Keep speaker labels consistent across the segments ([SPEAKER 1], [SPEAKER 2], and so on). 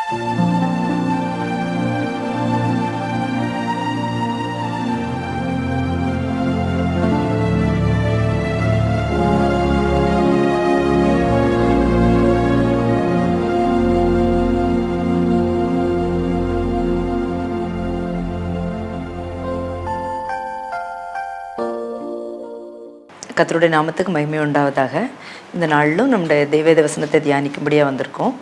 [SPEAKER 1] கர்த்தருடைய நாமத்துக்கு மகிமை உண்டாவதாக. இந்த நாளிலும் நம்முடைய தெய்வ வசனத்தை தியானிக்கும்படியாக வந்திருக்கோம்.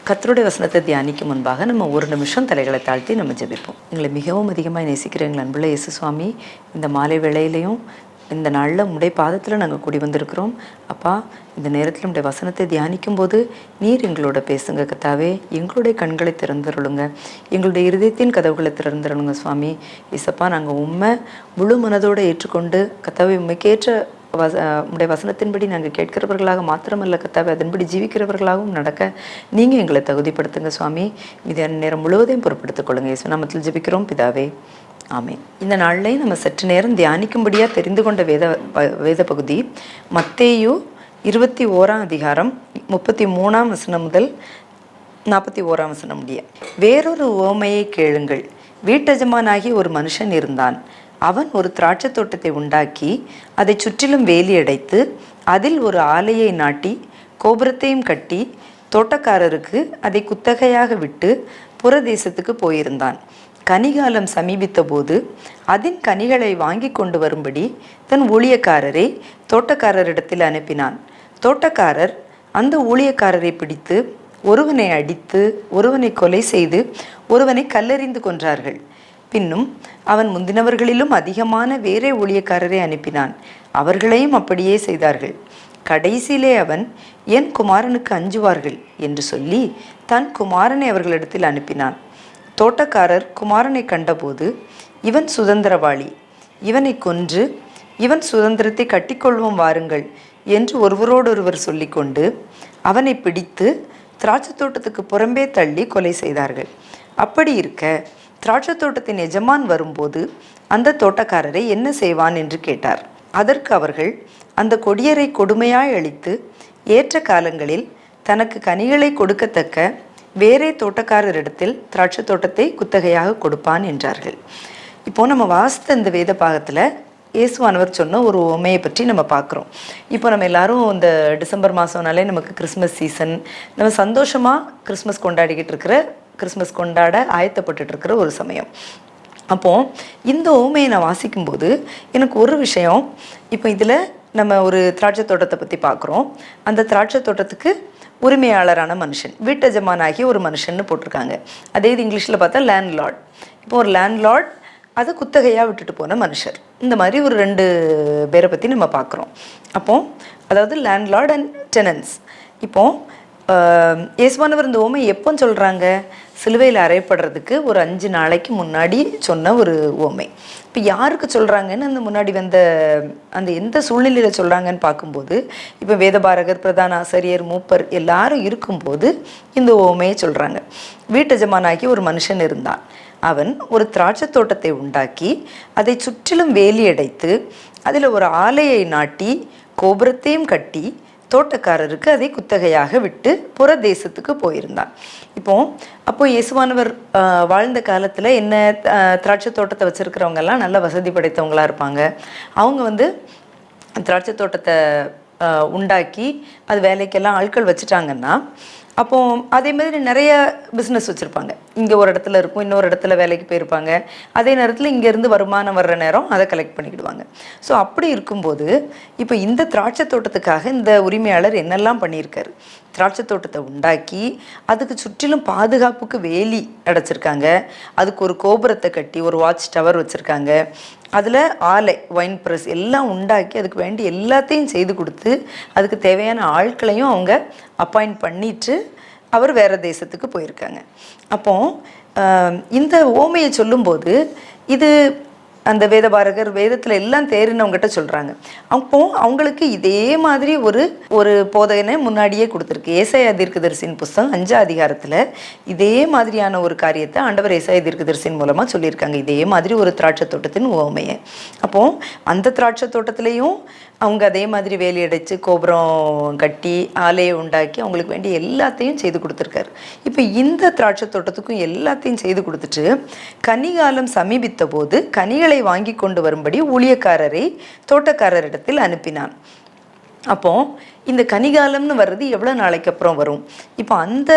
[SPEAKER 1] கர்த்தருடைய வசனத்தை தியானிக்கும் முன்பாக நம்ம ஒரு நிமிஷம் தலைகளை தாழ்த்தி நம்ம ஜெபிப்போம். எங்களை மிகவும் அதிகமாக நேசிக்கிற எங்கள் அன்புள்ள இயேசு சுவாமி, இந்த மாலை வேளையிலையும் இந்த நாளில் உடைய பாதத்தில் நாங்கள் கூடி வந்திருக்கிறோம். அப்பா, இந்த நேரத்தில் நம்முடைய வசனத்தை தியானிக்கும் போது நீர் எங்களோட பேசுங்க கர்த்தாவே. எங்களுடைய கண்களை திறந்துருளுங்க, எங்களுடைய இருதயத்தின் கதவுகளை திறந்துருளுங்க சுவாமி. இசப்பா, நாங்கள் உண்மை முழு மனதோடு ஏற்றுக்கொண்டு கர்த்தாவே உண்மைக்கேற்ற உடைய வசனத்தின்படி நாங்கள் கேட்கிறவர்களாக மாத்திரமல்ல கர்த்தாவே, அதன்படி ஜீவிக்கிறவர்களாகவும் நடக்க நீங்கள் எங்களை தகுதிப்படுத்துங்க சுவாமி. இதை நேரம் முழுவதையும் பொறுப்படுத்திக் கொள்ளுங்க. இயேசு நாமத்தில் ஜெபிக்கிறோம் பிதாவே, ஆமென். இந்த நாளில் நம்ம சற்று நேரம் தியானிக்கும்படியாக தெரிந்து கொண்ட வேத பகுதி மத்தேயு 21 அதிகாரம் 33 வசனம் முதல் 41 வசனம் முடிய. வேறொரு உவமையை கேளுங்கள். வீட்டெஜமானாகி ஒரு மனுஷன் இருந்தான். அவன் ஒரு திராட்சை தோட்டத்தை உண்டாக்கி அதை சுற்றிலும் வேலி அடைத்து அதில் ஒரு ஆலையை நாட்டி கோபுரத்தையும் கட்டி தோட்டக்காரருக்கு அதை குத்தகையாக விட்டு புறதேசத்துக்கு போயிருந்தான். கனிகாலம் சமீபித்த போது அதன் கனிகளை வாங்கி கொண்டு வரும்படி தன் ஊழியக்காரரை தோட்டக்காரரிடத்தில் அனுப்பினான். தோட்டக்காரர் அந்த ஊழியக்காரரை பிடித்து ஒருவனை அடித்து ஒருவனை கொலை செய்து ஒருவனை கல்லெறிந்து கொன்றார்கள். பின்னும் அவன் முந்தினவர்களிலும் அதிகமான வேறே ஊழியக்காரரை அனுப்பினான். அவர்களையும் அப்படியே செய்தார்கள். கடைசியிலே அவன் என் குமாரனுக்கு அஞ்சுவார்கள் என்று சொல்லி தன் குமாரனை அவர்களிடத்தில் அனுப்பினான். தோட்டக்காரர் குமாரனை கண்டபோது, இவன் சுதந்திரவாளி, இவனை கொன்று இவன் சுதந்திரத்தை கட்டிக்கொள்வோம் வாருங்கள் என்று ஒருவரோடொருவர் சொல்லிக்கொண்டு அவனை பிடித்து திராட்சை தோட்டத்துக்கு புறம்பே தள்ளி கொலை செய்தார்கள். அப்படி இருக்க திராட்சை தோட்டத்தின் எஜமான் வரும்போது அந்த தோட்டக்காரரை என்ன செய்வான் என்று கேட்டார். அதற்கு அவர்கள், அந்த கொடியரை கொடுமையாய் அழித்து ஏற்ற காலங்களில் தனக்கு கனிகளை கொடுக்கத்தக்க வேறே தோட்டக்காரரிடத்தில் திராட்சை தோட்டத்தை குத்தகையாக கொடுப்பான் என்றார்கள். இப்போ நம்ம வாசித்த இந்த வேத பாகத்தில் இயேசுவானவர் சொன்ன ஒரு உவமையை பற்றி நம்ம பார்க்குறோம். இப்போ நம்ம எல்லாரும் இந்த டிசம்பர் மாதம்னாலே நமக்கு கிறிஸ்மஸ் சீசன், நம்ம சந்தோஷமாக கிறிஸ்மஸ் கொண்டாட ஆயத்தப்பட்டு இருக்கிற ஒரு சமயம். அப்போது இந்த உவமையை நான் வாசிக்கும்போது எனக்கு ஒரு விஷயம், இப்போ இதில் நம்ம ஒரு திராட்சை தோட்டத்தை பற்றி பார்க்குறோம். அந்த திராட்சை தோட்டத்துக்கு உரிமையாளரான மனுஷன், வீட்டெஜமானாகிய ஒரு மனுஷன்னு போட்டிருக்காங்க. அதே இது இங்கிலீஷில் பார்த்தா லேண்ட்லார்ட். இப்போ ஒரு லேண்ட்லார்ட், அது குத்தகையாக விட்டுட்டு போன மனுஷர். இந்த மாதிரி ஒரு 2 பேரை பற்றி நம்ம பார்க்குறோம். அப்போது அதாவது லேண்ட்லார்ட் அண்ட் டெனன்ஸ். இப்போது இயேசுவானவர் இந்த உவமை எப்போ சொல்கிறாங்க? சிலுவையில் அறையப்படுறதுக்கு ஒரு 5 நாளைக்கு முன்னாடி சொன்ன ஒரு உவமை. இப்போ யாருக்கு சொல்கிறாங்கன்னு அந்த முன்னாடி அந்த எந்த சூழ்நிலையில் சொல்கிறாங்கன்னு பார்க்கும்போது, இப்போ வேதபாரகர், பிரதான ஆசிரியர், மூப்பர் எல்லாரும் இருக்கும்போது இந்த உவமையை சொல்கிறாங்க. வீட்டெஜமானாகி ஒரு மனுஷன் இருந்தான். அவன் ஒரு திராட்சை தோட்டத்தை உண்டாக்கி அதை சுற்றிலும் வேலி அடைத்து அதில் ஒரு ஆலையை நாட்டி கோபுரத்தையும் கட்டி தோட்டக்காரருக்கு அதை குத்தகையாக விட்டு புற தேசத்துக்கு போயிருந்தான். அப்போ இயேசுவானவர் வாழ்ந்த காலத்தில் என்ன, திராட்சை தோட்டத்தை வச்சுருக்கிறவங்கெல்லாம் நல்ல வசதி படைத்தவங்களாக இருப்பாங்க. அவங்க திராட்சை தோட்டத்தை உண்டாக்கி அது வேலைக்கெல்லாம் ஆட்கள் வச்சுட்டாங்கன்னா, அப்போது அதே மாதிரி நிறைய பிஸ்னஸ் வச்சுருப்பாங்க. இங்கே ஒரு இடத்துல இருக்கும், இன்னொரு இடத்துல வேலைக்கு போயிருப்பாங்க. அதே நேரத்தில் இங்கேருந்து வருமானம் வர்ற நேரம் அதை கலெக்ட் பண்ணிக்கிடுவாங்க. ஸோ அப்படி இருக்கும்போது இப்போ இந்த திராட்சை தோட்டத்துக்காக இந்த உரிமையாளர் என்னெல்லாம் பண்ணியிருக்காரு? திராட்சை தோட்டத்தை உண்டாக்கி அதுக்கு சுற்றிலும் பாதுகாப்புக்கு வேலி அடைச்சிருக்காங்க. அதுக்கு ஒரு கோபுரத்தை கட்டி ஒரு வாட்ச் டவர் வச்சுருக்காங்க. அதில் ஆலை, ஒயின் ப்ரெஸ் எல்லாம் உண்டாக்கி அதுக்கு வேண்டி எல்லாத்தையும் செய்து கொடுத்து அதுக்கு தேவையான ஆட்களையும் அவங்க அப்பாயிண்ட் பண்ணிட்டு அவர் வேறு தேசத்துக்கு போயிருக்காங்க. அப்போது இந்த ஓமையை சொல்லும்போது இது அந்த வேதபாரகர் வேதத்தில் எல்லாம் தேறினவங்ககிட்ட சொல்கிறாங்க. அப்போது அவங்களுக்கு இதே மாதிரி ஒரு போதனை முன்னாடியே கொடுத்துருக்கு. ஏசாயா தீர்க்கதரிசியின் புஸ்தகம் 5 அதிகாரத்தில் இதே மாதிரியான ஒரு காரியத்தை ஆண்டவர் ஏசாயா தீர்க்கதரிசியின் மூலமாக சொல்லியிருக்காங்க. இதே மாதிரி ஒரு திராட்சை தோட்டத்தின் உவமையை. அப்போது அந்த திராட்சை தோட்டத்திலையும் அவங்க அதே மாதிரி வேலையடைச்சு கோபுரம் கட்டி ஆலையை உண்டாக்கி அவங்களுக்கு வேண்டிய எல்லாத்தையும் செய்து கொடுத்துருக்காரு. இப்போ இந்த திராட்சை தோட்டத்துக்கும் எல்லாத்தையும் செய்து கொடுத்துட்டு கனிகாலம் சமீபித்த போது கனிகளை வாங்கி கொண்டு வரும்படி ஊழியக்காரரை தோட்டக்காரரிடத்தில் அனுப்பினான். அப்போ இந்த கனிகாலம்னு வர்றது எவ்வளோ நாளைக்கு அப்புறம் வரும்? இப்போ அந்த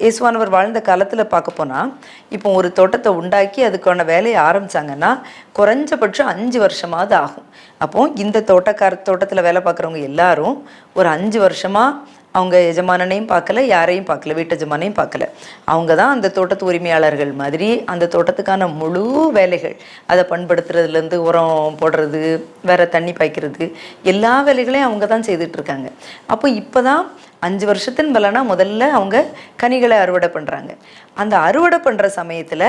[SPEAKER 1] இயேசுவானவர் வாழ்ந்த காலத்தில் பார்க்க போனால், இப்போ ஒரு தோட்டத்தை உண்டாக்கி அதுக்கான வேலையை ஆரம்பித்தாங்கன்னா குறைஞ்சபட்சம் 5 வருஷமாவது ஆகும். அப்போது இந்த தோட்டத்தில் வேலை பார்க்குறவங்க எல்லாரும் ஒரு 5 வருஷமாக அவங்க எஜமானனையும் பார்க்கல, யாரையும் பார்க்கல, வீட்டு எஜமானையும் பார்க்கல. அவங்க தான் அந்த தோட்டத்து உரிமையாளர்கள் மாதிரி அந்த தோட்டத்துக்கான முழு வேலைகள், அதை பண்படுத்துறதுலேருந்து உரம் போடுறது, வேற தண்ணி பாய்க்கிறது, எல்லா வேலைகளையும் அவங்க தான் செய்துட்ருக்காங்க. அப்போ இப்போ தான் 5 வருஷத்தின் பலனா முதல்ல அவங்க கனிகளை அறுவடை பண்ணுறாங்க. அந்த அறுவடை பண்ணுற சமயத்தில்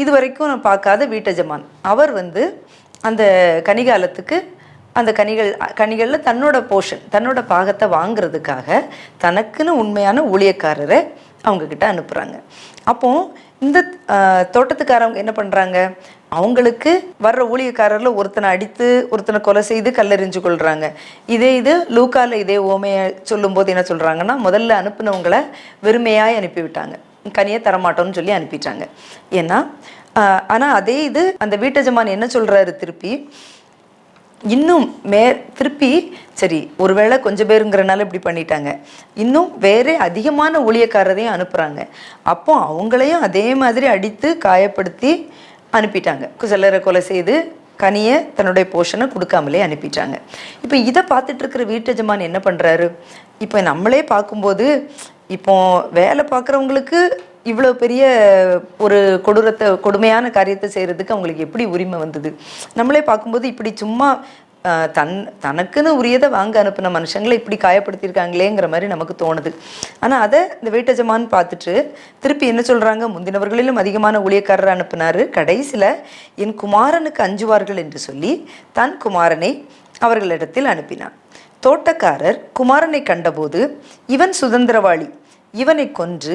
[SPEAKER 1] இது வரைக்கும் நான் பார்க்காத வீட்டெஜமான் அவர் அந்த கனிகாலத்துக்கு அந்த கனிகளில் தன்னோட போர்ஷன், தன்னோட பாகத்தை வாங்கிறதுக்காக தனக்குன்னு உண்மையான ஊழியக்காரரை அவங்கக்கிட்ட அனுப்புகிறாங்க. அப்போது இந்த தோட்டத்துக்காரவங்க என்ன பண்ணுறாங்க, அவங்களுக்கு வர்ற ஊழியக்காரரில் ஒருத்தனை அடித்து ஒருத்தனை கொலை செய்து கல்லெறிஞ்சு கொள்கிறாங்க. இது லூக்காவில் இதே ஓமையை சொல்லும்போது என்ன சொல்கிறாங்கன்னா, முதல்ல அனுப்பினவங்களை வெறுமையாய் அனுப்பிவிட்டாங்க, கனியை தரமாட்டோம்னு சொல்லி அனுப்பிட்டாங்க. ஏன்னா ஆனால் அதே அந்த வீட்டெஜமான் என்ன சொல்கிறாரு, இன்னும் திருப்பி சரி ஒருவேளை கொஞ்சம் பேருங்கிறனால இப்படி பண்ணிட்டாங்க, இன்னும் வேற அதிகமான ஊழியக்காரரையும் அனுப்புகிறாங்க. அப்போ அவங்களையும் அதே மாதிரி அடித்து காயப்படுத்தி அனுப்பிட்டாங்க, சிலரை கொலை செய்து கனியை தன்னுடைய போஷனை கொடுக்காமலே அனுப்பிட்டாங்க. இப்போ இதை பார்த்துட்டு இருக்கிற வீட்டெஜமான் என்ன பண்ணுறாரு, இப்போ நம்மளே பார்க்கும்போது இப்போ வேலை பார்க்குறவங்களுக்கு இவ்வளோ பெரிய ஒரு கொடுமையான காரியத்தை செய்கிறதுக்கு அவங்களுக்கு எப்படி உரிமை வந்தது? நம்மளே பார்க்கும்போது இப்படி சும்மா தனக்குன்னு உரியதை வாங்க அனுப்பின மனுஷங்களை இப்படி காயப்படுத்தியிருக்காங்களேங்கிற மாதிரி நமக்கு தோணுது. ஆனால் அதை இந்த வீட்டெஜமான் பார்த்துட்டு திருப்பி என்ன சொல்கிறாங்க, முந்தினவர்களிலும் அதிகமான ஊழியக்காரரை அனுப்பினார், கடைசியில் என் குமாரனுக்கு அஞ்சுவார்கள் என்று சொல்லி தன் குமாரனை அவர்களிடத்தில் அனுப்பினான். தோட்டக்காரர் குமாரனை கண்டபோது, இவன் சுதந்திரவாளி, இவனை கொன்று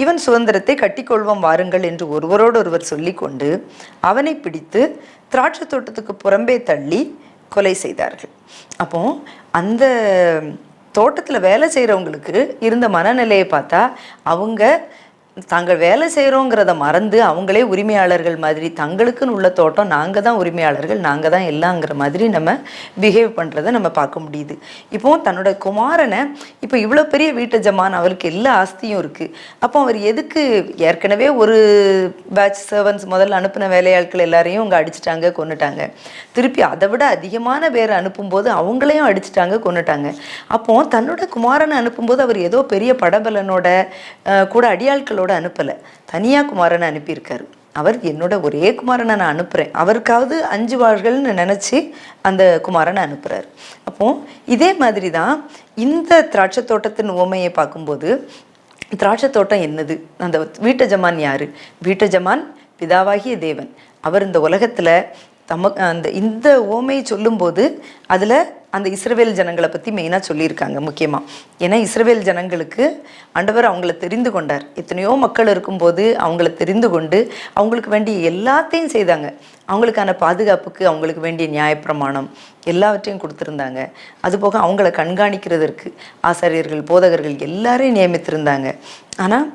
[SPEAKER 1] இவன் சுதந்திரத்தை கட்டிக்கொள்வோம் வாருங்கள் என்று ஒருவரோடொருவர் சொல்லி கொண்டு அவனை பிடித்து திராட்சை தோட்டத்துக்கு புறம்பே தள்ளி கொலை செய்தார்கள். அப்போ அந்த தோட்டத்தில் வேலை செய்கிறவங்களுக்கு இருந்த மனநிலையை பார்த்தா அவங்க தாங்கள் வேலை செய்கிறோங்கிறத மறந்து அவங்களே உரிமையாளர்கள் மாதிரி, தங்களுக்குன்னு உள்ள தோட்டம் நாங்கள் தான் உரிமையாளர்கள், நாங்கள் தான் எல்லாங்கிற மாதிரி நம்ம பிஹேவ் பண்ணுறதை நம்ம பார்க்க முடியுது. இப்போ தன்னோட குமாரனை, இப்போ இவ்வளோ பெரிய வீட்டெஜமான், அவருக்கு எல்லா ஆஸ்தியும் இருக்குது, அப்போ அவர் எதுக்கு ஏற்கனவே ஒரு பேட்ச் சர்வன்ஸ் முதல்ல அனுப்பின வேலையாட்கள் எல்லாரையும் அவங்க அடிச்சிட்டாங்க, கொண்டுட்டாங்க, திருப்பி அதை விட அதிகமான பேர் அனுப்பும்போது அவங்களையும் அடிச்சிட்டாங்க, கொண்டுட்டாங்க. அப்போ தன்னோட குமாரனை அனுப்பும்போது அவர் ஏதோ பெரிய படபலனோட கூட அடியாட்களோட அனுப்பலை, தனியாக குமாரனை அனுப்பியிருக்காரு. அவர் என்னோட ஒரே குமாரனை நான் அனுப்புகிறேன், அவருக்காவது 5 வாழ்கள்னு நினச்சி அந்த குமாரனை அனுப்புகிறார். அப்போது இதே மாதிரி தான் இந்த திராட்சை தோட்டத்தின் உவமையை பார்க்கும்போது, திராட்சை தோட்டம் என்னது, அந்த வீட்டெஜமான் யார்? வீட்டெஜமான் பிதாவாகிய தேவன். அவர் இந்த உலகத்தில் இந்த ஓமையை சொல்லும்போது அதில் அந்த இஸ்ரவேல் ஜனங்களை பற்றி மெயினாக சொல்லியிருக்காங்க முக்கியமாக. ஏன்னா இஸ்ரவேல் ஜனங்களுக்கு ஆண்டவர் அவங்கள தெரிந்து கொண்டார். எத்தனையோ மக்கள் இருக்கும்போது அவங்கள தெரிந்து கொண்டு அவங்களுக்கு வேண்டிய எல்லாத்தையும் செய்தாங்க. அவங்களுக்கான பாதுகாப்புக்கு அவங்களுக்கு வேண்டிய நியாயப்பிரமாணம் எல்லாவற்றையும் கொடுத்துருந்தாங்க. அதுபோக அவங்கள கண்காணிக்கிறதற்கு ஆசாரியர்கள், போதகர்கள் எல்லாரையும் நியமித்திருந்தாங்க. ஆனால்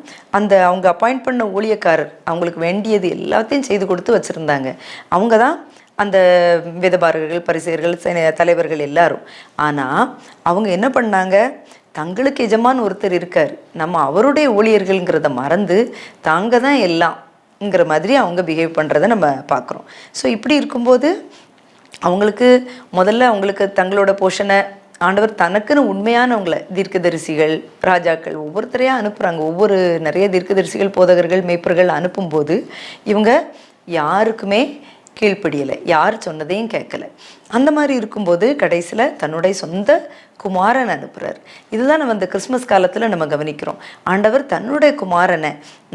[SPEAKER 1] அவங்க அப்பாயிண்ட் பண்ண ஊழியக்காரர் அவங்களுக்கு வேண்டியது எல்லாத்தையும் செய்து கொடுத்து வச்சுருந்தாங்க. அவங்க தான் அந்த வேதபாரகர்கள், பரிசேயர்கள், தலைவர்கள் எல்லாரும். ஆனால் அவங்க என்ன பண்ணாங்க, தங்களுக்கு எஜமான் ஒருத்தர் இருக்கார், நம்ம அவருடைய ஊழியர்கள்ங்கிறத மறந்து தாங்க தான் எல்லாம்ங்கிற மாதிரி அவங்க பிஹேவ் பண்ணுறதை நம்ம பார்க்குறோம். ஸோ இப்படி இருக்கும்போது அவங்களுக்கு தங்களோட போஷனை ஆண்டவர் தனக்குன்னு உண்மையானவங்களை தீர்க்கதரிசிகள், ராஜாக்கள் ஒவ்வொருத்தரையாக அனுப்புகிறாங்க. நிறைய தீர்க்கதரிசிகள், போதகர்கள், மேய்ப்பர்கள் அனுப்பும்போது இவங்க யாருக்குமே கீழ்ப்படியலை, யார் சொன்னதையும் கேட்கல. அந்த மாதிரி இருக்கும்போது கடைசியில் தன்னுடைய சொந்த குமாரனை அனுப்புகிறார். இதுதான் நம்ம இந்த கிறிஸ்மஸ் காலத்தில் நம்ம கவனிக்கிறோம். ஆண்டவர் தன்னுடைய குமாரனை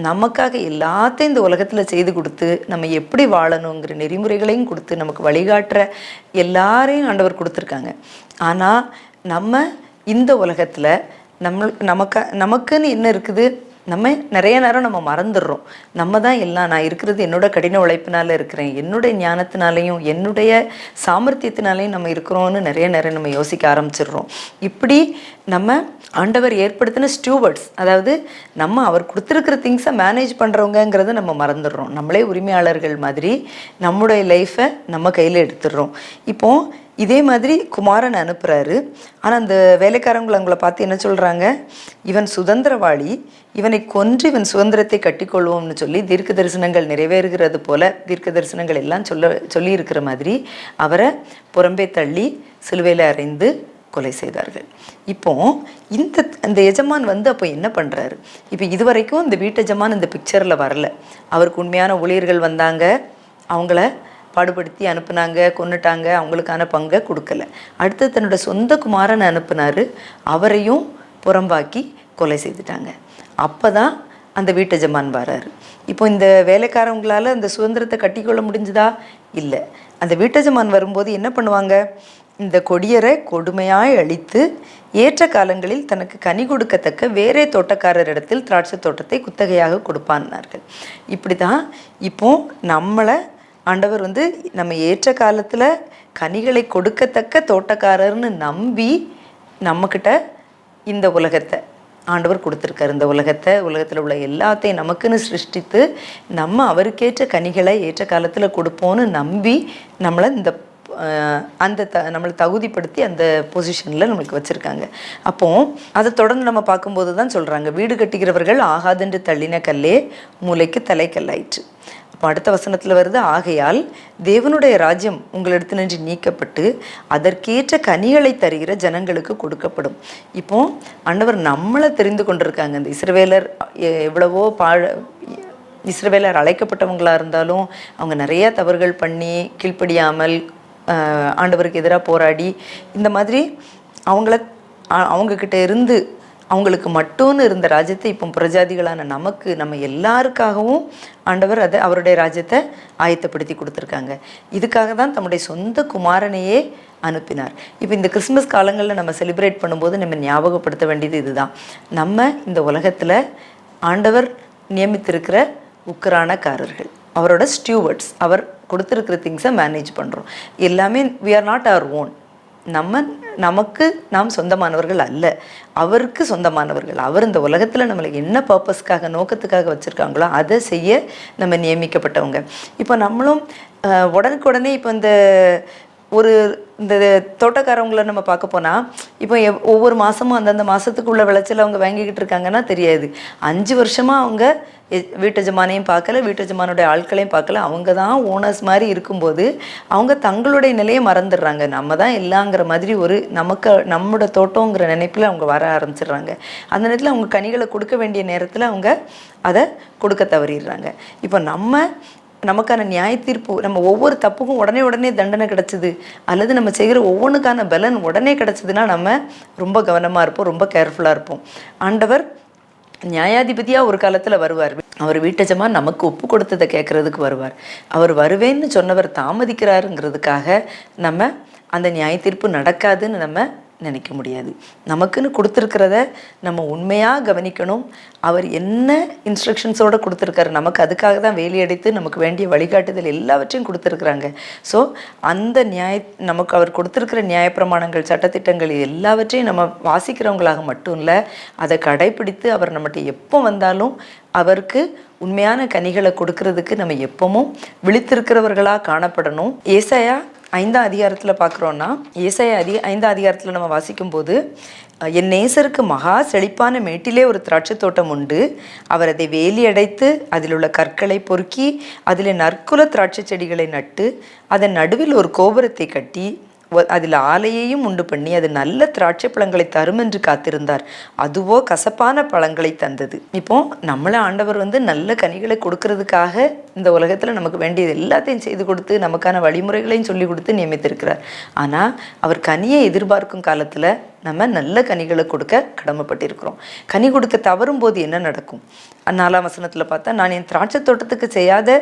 [SPEAKER 1] நமக்காக எல்லாத்தையும் இந்த உலகத்தில் செய்து கொடுத்து நம்ம எப்படி வாழணுங்கிற நெறிமுறைகளையும் கொடுத்து நமக்கு வழிகாட்டுற எல்லாரையும் ஆண்டவர் கொடுத்துருக்காங்க. ஆனால் நம்ம இந்த உலகத்தில் நமக்குன்னு என்ன இருக்குது, நம்ம நிறைய நேரம் நம்ம மறந்துடுறோம். நம்ம தான் எல்லாம், நான் இருக்கிறது என்னோட கடின உழைப்பினால இருக்கிறேன், என்னுடைய ஞானத்தினாலையும் என்னுடைய சாமர்த்தியத்தினாலையும் நம்ம இருக்கிறோன்னு நிறைய நேரம் நம்ம யோசிக்க ஆரம்பிச்சிடுறோம். இப்படி நம்ம ஆண்டவர் ஏற்படுத்தின ஸ்டூவர்ட்ஸ், அதாவது நம்ம அவர் கொடுத்துருக்கிற திங்ஸை மேனேஜ் பண்ணுறவங்கிறத நம்ம மறந்துடுறோம். நம்மளே உரிமையாளர்கள் மாதிரி நம்முடைய லைஃப்பை நம்ம கையில் எடுத்துடுறோம். இப்போது இதே மாதிரி குமாரன் அனுப்புகிறாரு. ஆனால் அந்த வேலைக்காரங்களை அவங்கள பார்த்து என்ன சொல்கிறாங்க, இவன் சுதந்திரவாளி, இவனை கொன்று இவன் சுதந்திரத்தை கட்டிக்கொள்வோம்னு சொல்லி தீர்க்க தரிசனங்கள் நிறைவேறுகிறது போல தீர்க்க தரிசனங்கள் எல்லாம் சொல்லி இருக்கிற மாதிரி அவரை புறம்பே தள்ளி சிலுவையில் அறைந்து கொலை செய்தார்கள். இப்போ அந்த எஜமான் அப்போ என்ன பண்ணுறாரு, இப்போ இதுவரைக்கும் இந்த வீட்டு எஜமான் இந்த பிக்சரில் வரல. அவருக்கு உண்மையான ஊழியர்கள் வந்தாங்க, அவங்கள பாடுபடுத்தி அனுப்புனாங்க, கொன்னுட்டாங்க, அவங்களுக்கான பங்கை கொடுக்கல. அடுத்து தன்னோட சொந்த குமாரனை அனுப்புனாரு, அவரையும் புறம்பாக்கி கொலை செய்துட்டாங்க. அப்போ தான் அந்த வீட்டு எஜமான் வராரு. இப்போ இந்த வேலைக்காரவங்களால் அந்த சுதந்திரத்தை கட்டிக்கொள்ள முடிஞ்சுதா? இல்லை. அந்த வீட்டஜமான் வரும்போது என்ன பண்ணுவாங்க, இந்த கொடியரை கொடுமையாய் அழித்து ஏற்ற காலங்களில் தனக்கு கனி கொடுக்கத்தக்க வேறே தோட்டக்காரரிடத்தில் திராட்சை தோட்டத்தை குத்தகையாக கொடுப்பான்னார்கள். இப்படி தான் இப்போ நம்மளை ஆண்டவர் நம்ம ஏற்ற காலத்தில் கனிகளை கொடுக்கத்தக்க தோட்டக்காரர்னு நம்பி நம்மக்கிட்ட இந்த உலகத்தை ஆண்டவர் கொடுத்துருக்காரு. இந்த உலகத்தில் உள்ள எல்லாத்தையும் நமக்குன்னு சிருஷ்டித்து நம்ம அவருக்கேற்ற கனிகளை ஏற்ற காலத்தில் கொடுப்போன்னு நம்பி நம்மளை நம்மளை தகுதிப்படுத்தி அந்த பொசிஷனில் நம்மளுக்கு வச்சுருக்காங்க. அப்போது அதை தொடர்ந்து நம்ம பார்க்கும்போது தான் சொல்கிறாங்க, வீடு கட்டுகிறவர்கள் ஆகாதென்று தள்ளின கல்லே மூளைக்கு தலைக்கல்லாயிற்று. அப்போ அடுத்த வசனத்தில் வருது, ஆகையால் தேவனுடைய ராஜ்யம் உங்களிடத்து நின்று நீக்கப்பட்டு அதற்கேற்ற கனிகளை தருகிற ஜனங்களுக்கு கொடுக்கப்படும். இப்போ ஆண்டவர் நம்மளை தெரிந்து கொண்டிருக்காங்க. இந்த இஸ்ரவேலர் எவ்வளவோ இஸ்ரவேலர் அழைக்கப்பட்டவங்களாக இருந்தாலும் அவங்க நிறைய தவறுகள் பண்ணி கீழ்ப்படியாமல் ஆண்டவருக்கு எதிராக போராடி இந்த மாதிரி அவங்கக்கிட்ட இருந்து அவங்களுக்கு மட்டும்னு இருந்த ராஜ்யத்தை இப்போ பிரஜாதிகளான நம்ம எல்லாருக்காகவும் ஆண்டவர் அவருடைய ராஜ்யத்தை ஆயத்தப்படுத்தி கொடுத்துருக்காங்க. இதுக்காக தான் தம்முடைய சொந்த குமாரனையே அனுப்பினார். இப்போ இந்த கிறிஸ்மஸ் காலங்களில் நம்ம செலிப்ரேட் பண்ணும்போது நம்ம ஞாபகப்படுத்த வேண்டியது இதுதான், நம்ம இந்த உலகத்தில் ஆண்டவர் நியமித்திருக்கிற உக்கிரானக்காரர்கள், அவரோட ஸ்டூவர்ட்ஸ், அவர் கொடுத்துருக்கிற திங்ஸை மேனேஜ் பண்ணுறோம். எல்லாமே we are not our own. நாம் சொந்தமானவர்கள் அல்ல, அவருக்கு சொந்தமானவர்கள். அவர் இந்த உலகத்தில் நம்மளை என்ன பர்பஸ்க்காக நோக்கத்துக்காக வச்சுருக்காங்களோ அதை செய்ய நம்ம நியமிக்கப்பட்டவங்க. இப்போ நம்மளும் உடனுக்குடனே இப்போ இந்த தோட்டக்காரவங்களை நம்ம பார்க்க போனால் இப்போ ஒவ்வொரு மாதமும் அந்தந்த மாதத்துக்குள்ள விளைச்சல் அவங்க வாங்கிக்கிட்டு இருக்காங்கன்னா தெரியாது. 5 வருஷமாக அவங்க வீட்டஜமானையும் பார்க்கல, வீட்டஜமானுடைய ஆட்களையும் பார்க்கல, அவங்க தான் ஓனர்ஸ் மாதிரி இருக்கும்போது அவங்க தங்களுடைய நிலையை மறந்துடுறாங்க. நம்ம தான் எல்லாங்கிற மாதிரி நம்மளோட தோட்டங்கிற நினைப்பில் அவங்க வர ஆரம்பிச்சிடுறாங்க. அந்த நேரத்தில் அவங்க கனிகளை கொடுக்க வேண்டிய நேரத்தில் அவங்க அதை கொடுக்க தவறிடுறாங்க. இப்போ நமக்கான நியாய தீர்ப்பு, நம்ம ஒவ்வொரு தப்புக்கும் உடனே தண்டனை கிடச்சிது அல்லது நம்ம செய்கிற ஒவ்வொன்றுக்கான பலன் உடனே கிடச்சிதுன்னா நம்ம ரொம்ப கவனமாக இருப்போம், ரொம்ப கேர்ஃபுல்லாக இருப்போம். ஆண்டவர் நியாயாதிபதியாக ஒரு காலத்தில் வருவார். அவர் வீட்டஜமா நமக்கு ஒப்பு கொடுத்ததை கேட்குறதுக்கு வருவார். அவர் வருவேன்னு சொன்னவர் தாமதிக்கிறாருங்கிறதுக்காக நம்ம அந்த நியாய தீர்ப்பு நடக்காதுன்னு நம்ம நினைக்க முடியாது. நமக்குன்னு கொடுத்துருக்கிறத நம்ம உண்மையாக கவனிக்கணும். அவர் என்ன இன்ஸ்ட்ரக்ஷன்ஸோடு கொடுத்துருக்காரு, நமக்கு அதுக்காக தான் வேலையடைத்து நமக்கு வேண்டிய வழிகாட்டுதல் எல்லாவற்றையும் கொடுத்துருக்குறாங்க. ஸோ அந்த நமக்கு அவர் கொடுத்துருக்கிற நியாயப்பிரமாணங்கள், சட்டத்திட்டங்கள் எல்லாவற்றையும் நம்ம வாசிக்கிறவங்களாக மட்டும் இல்லை, அதை கடைப்பிடித்து அவர் நம்மகிட்ட எப்போ வந்தாலும் அவருக்கு உண்மையான கனிகளை கொடுக்கறதுக்கு நம்ம எப்பவும் விழித்திருக்கிறவர்களாக காணப்படணும். ஏசாயா 5ஆம் அதிகாரத்தில் பார்க்குறோன்னா, ஏசாயா 5ஆம் அதிகாரத்தில் நம்ம வாசிக்கும்போது, என் நேசருக்கு மகா செழிப்பான மேட்டிலே ஒரு திராட்சை தோட்டம் உண்டு, அவர் அதை வேலி அடைத்து அதில் உள்ள கற்களை பொறுக்கி அதில் நற்குல திராட்சை செடிகளை நட்டு அதன் நடுவில் ஒரு கோபுரத்தை கட்டி அதில் ஆலையையும் உண்டு பண்ணி அது நல்ல திராட்சை பழங்களை தரும் என்று காத்திருந்தார், அதுவோ கசப்பான பழங்களை தந்தது. இப்போ நம்மளை ஆண்டவர் நல்ல கனிகளை கொடுக்கறதுக்காக இந்த உலகத்தில் நமக்கு வேண்டியது எல்லாத்தையும் செய்து கொடுத்து நமக்கான வழிமுறைகளையும் சொல்லி கொடுத்து நியமித்திருக்கிறார். ஆனால் அவர் கனியை எதிர்பார்க்கும் காலத்தில் நம்ம நல்ல கனிகளை கொடுக்க கடமைப்பட்டிருக்கிறோம். கனி கொடுக்க தவறும் போது என்ன நடக்கும்? 4ஆம் வசனத்தில் பார்த்தா, நான் என் திராட்சை தோட்டத்துக்கு செய்யாத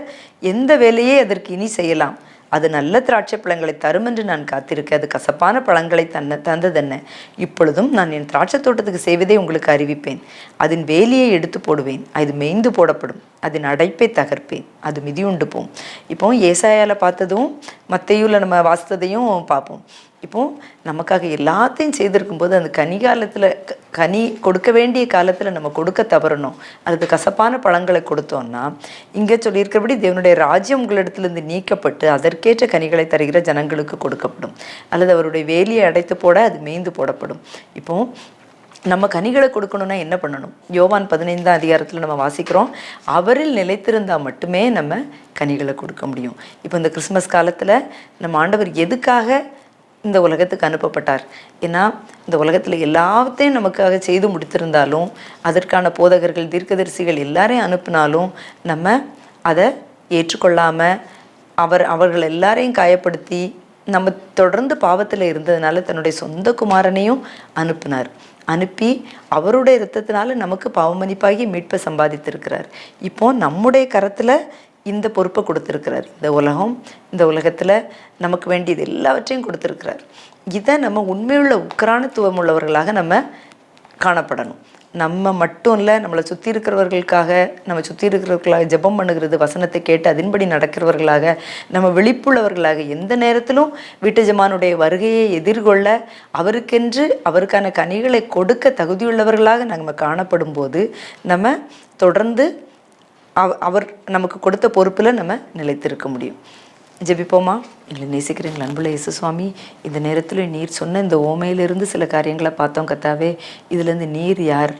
[SPEAKER 1] எந்த வேலையே அதற்கு இனி செய்யலாம், அது நல்ல திராட்சை பழங்களை தரும் என்று நான் காத்திருக்க அது கசப்பான பழங்களை தந்ததென்ன? இப்பொழுதும் நான் என் திராட்சை தோட்டத்துக்கு செய்வதை உங்களுக்கு அறிவிப்பேன். அதன் வேலியை எடுத்து போடுவேன், அது மேய்ந்து போடப்படும். அதன் அடைப்பை தகர்ப்பேன், அது மிதியுண்டு போம். இப்போ ஏசாயால பார்த்ததும் மத்தேயுல நம்ம வாசித்ததையும் பார்ப்போம். இப்போ நமக்காக எல்லாத்தையும் செய்திருக்கும் போது அந்த கனிகாலத்தில் கனி கொடுக்க வேண்டிய காலத்தில் நம்ம கொடுக்க தவறணும், அல்லது கசப்பான பழங்களை கொடுத்தோம்னா, இங்கே சொல்லியிருக்கிறபடி தேவனுடைய ராஜ்யம் உங்களிடத்திலிருந்து நீக்கப்பட்டு அதற்கேற்ற கனிகளை தருகிற ஜனங்களுக்கு கொடுக்கப்படும், அல்லது அவருடைய வேலியை அடைத்து போட அது மேய்ந்து போடப்படும். இப்போ நம்ம கனிகளை கொடுக்கணும்னா என்ன பண்ணணும்? யோவான் 15ஆம் அதிகாரத்தில் நம்ம வாசிக்கிறோம், அவரில் நிலைத்திருந்தால் மட்டுமே நம்ம கனிகளை கொடுக்க முடியும். இப்போ இந்த கிறிஸ்மஸ் காலத்தில் நம்ம ஆண்டவர் எதுக்காக இந்த உலகத்துக்கு அனுப்பப்பட்டார்? ஏன்னா இந்த உலகத்தில் எல்லாத்தையும் நமக்காக செய்து முடித்திருந்தாலும், அதற்கான போதகர்கள் தீர்க்கதரிசிகள் எல்லாரையும் அனுப்பினாலும் நம்ம அதை ஏற்றுக்கொள்ளாமல் அவர்கள் எல்லாரையும் காயப்படுத்தி நம்ம தொடர்ந்து பாவத்தில் இருந்ததுனால தன்னுடைய சொந்த குமாரனையும் அனுப்பி அவருடைய இரத்தத்தினால நமக்கு பாவமன்னிப்பாகி மீட்பை சம்பாதித்திருக்கிறார். இப்போ நம்முடைய கரத்தில் இந்த பொறுப்பை கொடுத்துருக்கிறார். இந்த உலகத்தில் நமக்கு வேண்டியது எல்லாவற்றையும் கொடுத்துருக்கிறார். இதை நம்ம உண்மையுள்ள உக்ரானத்துவம் உள்ளவர்களாக நம்ம காணப்படணும். நம்ம மட்டும் இல்லை, நம்மளை சுற்றி இருக்கிறவர்களுக்காக ஜெபம் பண்ணுகிறது, வசனத்தை கேட்டு அதன்படி நடக்கிறவர்களாக, நம்ம விழிப்புள்ளவர்களாக, எந்த நேரத்திலும் வீட்டு ஜமானுடைய வருகையை எதிர்கொள்ள அவருக்கான கனிகளை கொடுக்க தகுதியுள்ளவர்களாக நம்ம காணப்படும் போது நம்ம தொடர்ந்து அவர் நமக்கு கொடுத்த பொறுப்பில் நம்ம நிலைத்திருக்க முடியும். ஜெபிப்போமா? எங்களை நேசிக்கிற எங்கள் அன்புள்ள இயேசு சுவாமி, இந்த நேரத்தில் நீர் சொன்ன இந்த ஓமையிலிருந்து சில காரியங்களை பார்த்தோம் கத்தாவே. இதுலேருந்து நீர் யார்,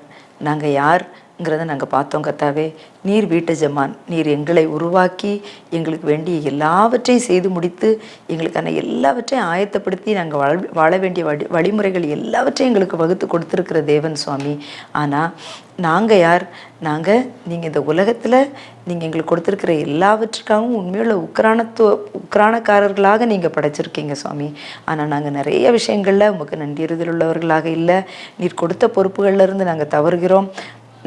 [SPEAKER 1] நாங்கள் யார்ங்கிறத நாங்கள் பார்த்தோம் கத்தாவே. நீர் வீட்டு ஜமான், நீர் எங்களை உருவாக்கி எங்களுக்கு வேண்டிய எல்லாவற்றையும் செய்து முடித்து எங்களுக்கான எல்லாவற்றையும் ஆயத்தப்படுத்தி நாங்கள் வாழ வேண்டிய வழிமுறைகள் எல்லாவற்றையும் எங்களுக்கு வகுத்து கொடுத்துருக்கிற தேவன் சுவாமி. ஆனால் நாங்கள் யார்? நீங்கள் இந்த உலகத்தில் நீங்கள் எங்களுக்கு கொடுத்துருக்கிற எல்லாவற்றுக்காகவும் உண்மையுள்ள உக்ரானக்காரர்களாக நீங்கள் படைச்சிருக்கீங்க சுவாமி. ஆனால் நாங்கள் நிறைய விஷயங்களில் உமக்கு நன்றியறிதல் உள்ளவர்களாக இல்லை. நீர் கொடுத்த பொறுப்புகள்லேருந்து நாங்கள் தவறுகிறோம்.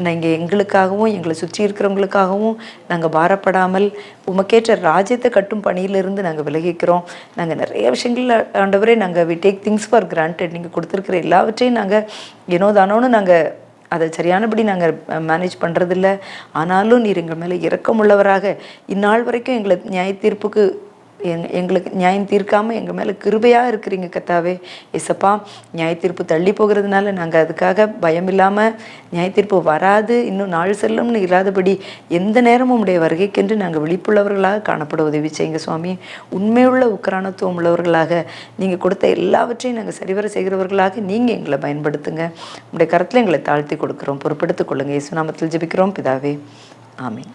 [SPEAKER 1] நீங்கள் எங்களுக்காகவும் எங்களை சுற்றி இருக்கிறவங்களுக்காகவும் நாங்கள் பாரப்படாமல் உமக்கேற்ற ராஜ்யத்தை கட்டும் பணியிலிருந்து நாங்கள் விலகிக்கிறோம். நாங்கள் நிறைய விஷயங்கள் ஆண்டவரே we take things for granted. நீங்கள் கொடுத்துருக்கிற எல்லாவற்றையும் நாங்கள் தானோன்னு நாங்கள் அதை சரியானபடி நாங்கள் மேனேஜ் பண்ணுறதில்ல. ஆனாலும் நீர் எங்கள் மேலே இரக்கமுள்ளவராக இந்நாள் வரைக்கும் எங்களுக்கு நியாயம் தீர்க்காமல் எங்கள் மேலே கிருபையாக இருக்கிறீங்க கத்தாவே. ஏசப்பா, நியாய தீர்ப்பு தள்ளி போகிறதுனால நாங்கள் அதுக்காக பயம் இல்லாமல் நியாய தீர்ப்பு வராது, இன்னும் நாள் செல்லும்னு இல்லாதபடி எந்த நேரமும் உடைய வருகைக்கென்று நாங்கள் விழிப்புள்ளவர்களாக காணப்பட உதவி செய்யுங்க சுவாமி. உண்மையுள்ள உக்ரானத்துவம் உள்ளவர்களாக நீங்கள் கொடுத்த எல்லாவற்றையும் நாங்கள் சரிவர செய்கிறவர்களாக நீங்கள் எங்களை பயன்படுத்துங்க. உடைய கரத்தில் எங்களை தாழ்த்தி கொடுக்குறோம், பொறுப்படுத்திக் கொள்ளுங்க. இயேசு நாமத்தில் ஜெபிக்கிறோம் பிதாவே, ஆமீன்.